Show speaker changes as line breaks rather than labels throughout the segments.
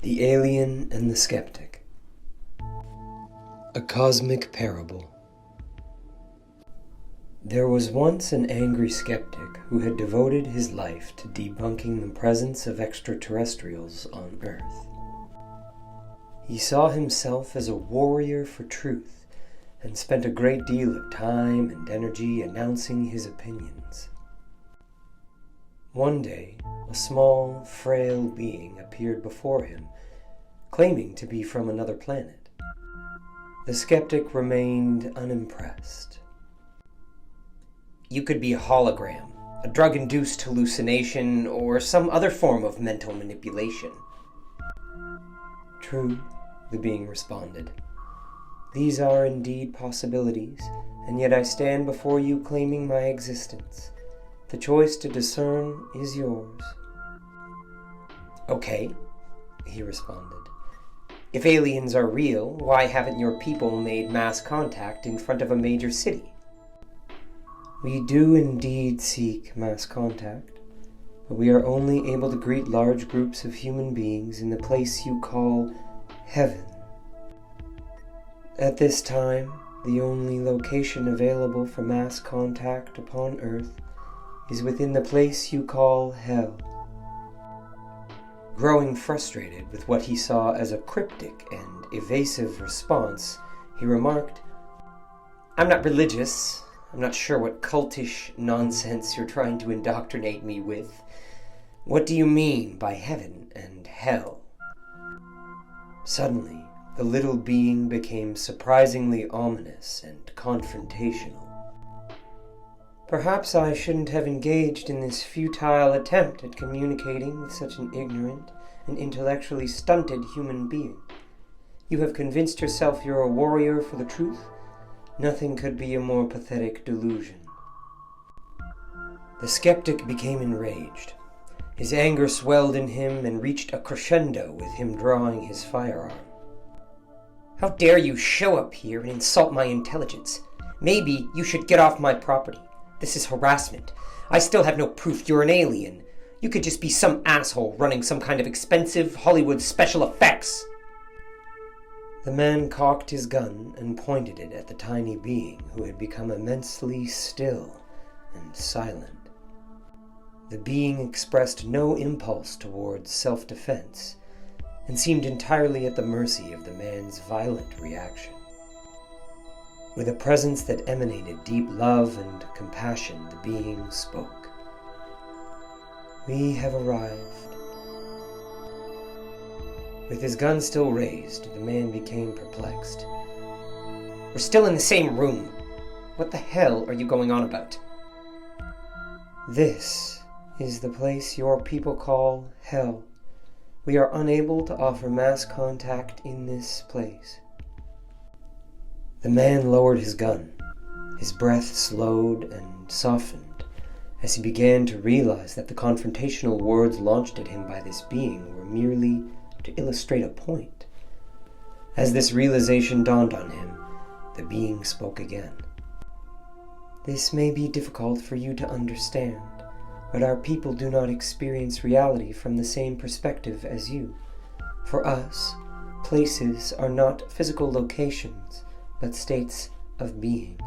The Alien and the Skeptic. A Cosmic Parable. There was once an angry skeptic who had devoted his life to debunking the presence of extraterrestrials on Earth. He saw himself as a warrior for truth and spent a great deal of time and energy announcing his opinions. One day, a small, frail being appeared before him, claiming to be from another planet. The skeptic remained unimpressed.
You could be a hologram, a drug-induced hallucination, or some other form of mental manipulation.
True, the being responded. These are indeed possibilities, and yet I stand before you claiming my existence. The choice to discern is yours.
Okay, he responded. If aliens are real, why haven't your people made mass contact in front of a major city?
We do indeed seek mass contact, but we are only able to greet large groups of human beings in the place you call heaven. At this time, the only location available for mass contact upon Earth is within the place you call hell.
Growing frustrated with what he saw as a cryptic and evasive response, he remarked, "I'm not religious. I'm not sure what cultish nonsense you're trying to indoctrinate me with. What do you mean by heaven and hell?"
Suddenly, the little being became surprisingly ominous and confrontational. Perhaps I shouldn't have engaged in this futile attempt at communicating with such an ignorant and intellectually stunted human being. You have convinced yourself you're a warrior for the truth? Nothing could be a more pathetic delusion. The skeptic became enraged. His anger swelled in him and reached a crescendo with him drawing his firearm.
"How dare you show up here and insult my intelligence? Maybe you should get off my property. This is harassment. I still have no proof you're an alien. You could just be some asshole running some kind of expensive Hollywood special effects."
The man cocked his gun and pointed it at the tiny being who had become immensely still and silent. The being expressed no impulse towards self-defense and seemed entirely at the mercy of the man's violent reaction. With a presence that emanated deep love and compassion, the being spoke. "We have arrived." With his gun still raised, the man became perplexed.
"We're still in the same room. What the hell are you going on about?"
"This is the place your people call hell. We are unable to offer mass contact in this place." The man lowered his gun. His breath slowed and softened as he began to realize that the confrontational words launched at him by this being were merely to illustrate a point. As this realization dawned on him, the being spoke again. "This may be difficult for you to understand, but our people do not experience reality from the same perspective as you. For us, places are not physical locations, but states of being.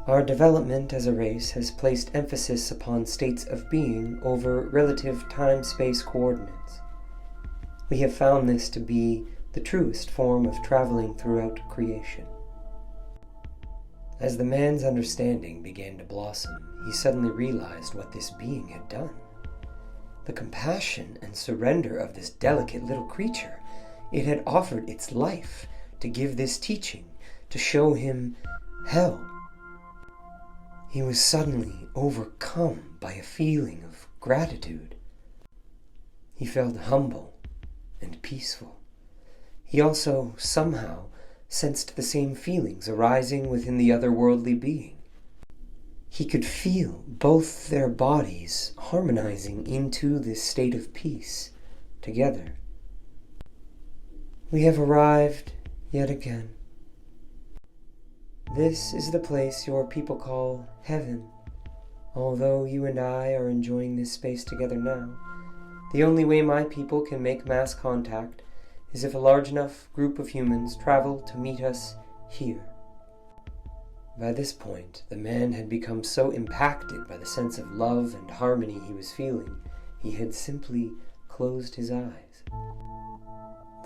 Our development as a race has placed emphasis upon states of being over relative time-space coordinates. We have found this to be the truest form of traveling throughout creation." As the man's understanding began to blossom, he suddenly realized what this being had done. The compassion and surrender of this delicate little creature. It had offered its life to give this teaching, to show him hell. He was suddenly overcome by a feeling of gratitude. He felt humble and peaceful. He also, somehow, sensed the same feelings arising within the otherworldly being. He could feel both their bodies harmonizing into this state of peace together. "We have arrived yet again. This is the place your people call heaven. Although you and I are enjoying this space together now, The only way my people can make mass contact is if a large enough group of humans travel to meet us here." By this point, the man had become so impacted by the sense of love and harmony he was feeling, he had simply closed his eyes.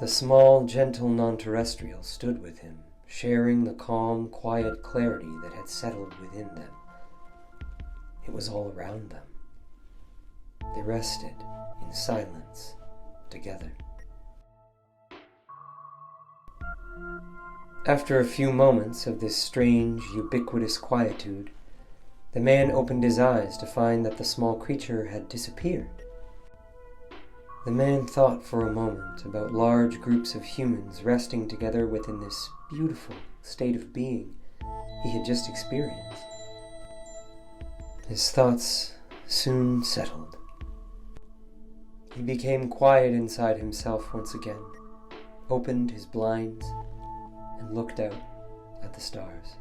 The small, gentle non-terrestrial stood with him, sharing the calm, quiet clarity that had settled within them. It was all around them. They rested in silence together. After a few moments of this strange, ubiquitous quietude, the man opened his eyes to find that the small creature had disappeared. The man thought for a moment about large groups of humans resting together within this beautiful state of being he had just experienced. His thoughts soon settled. He became quiet inside himself once again, opened his blinds, and looked out at the stars.